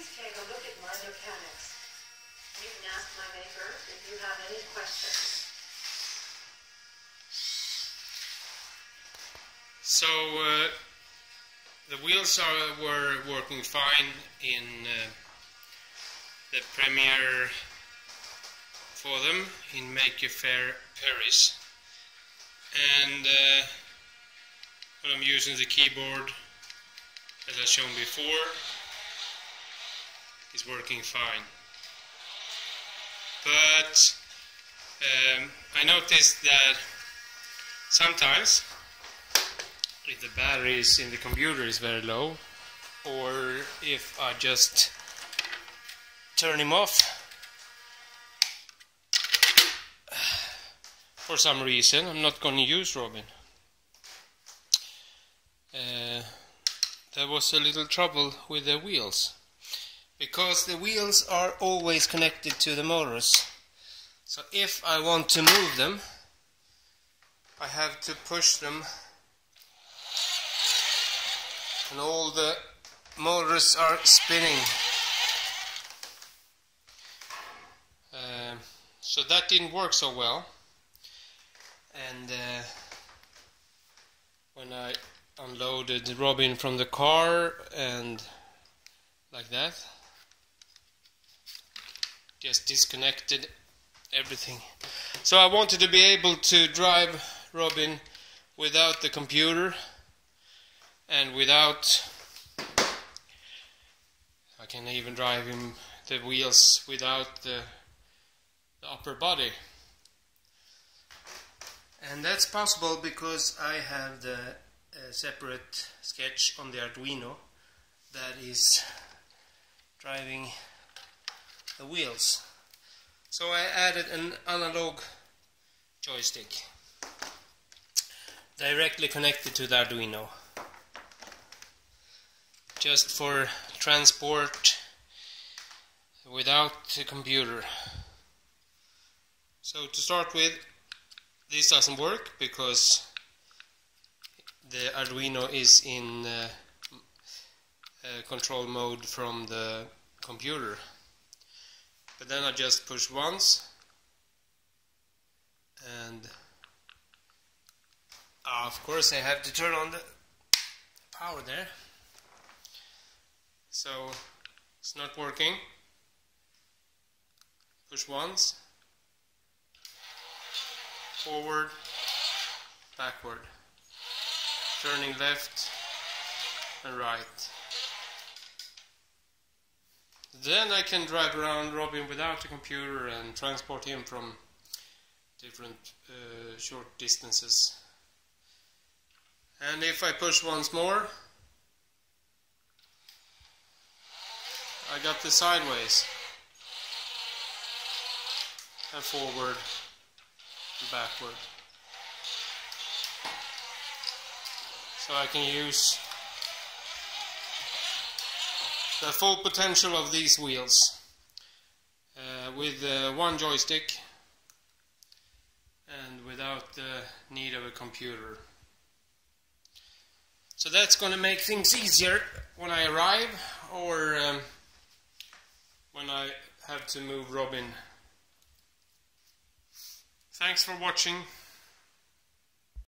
Please take a look at my mechanics. You can ask my maker if you have any questions. So the wheels were working fine in the premiere for them in Make Fair Paris, and when I'm using the keyboard as I've shown before, it's working fine. But I noticed that sometimes if the batteries in the computer is very low, or if I just turn him off for some reason, I'm not going to use Robyn. There was a little trouble with the wheels, because the wheels are always connected to the motors. So if I want to move them, I have to push them, and all the motors are spinning. So that didn't work so well, and when I unloaded Robyn from the car and like that, just disconnected everything. So I wanted to be able to drive Robyn without the computer and without, I can even drive him the wheels without the upper body. And that's possible because I have the separate sketch on the Arduino that is driving the wheels. So I added an analog joystick directly connected to the Arduino, just for transport without the computer. So to start with, this doesn't work because the Arduino is in control mode from the computer. But then I just push once, and of course I have to turn on the power there. So it's not working. Push once, forward, backward, turning left and right. Then I can drive around Robyn without a computer and transport him from different short distances. And if I push once more, I got the sideways and forward and backward. So I can use the full potential of these wheels with one joystick and without the need of a computer. So that's going to make things easier when I arrive, or when I have to move Robyn. Thanks for watching.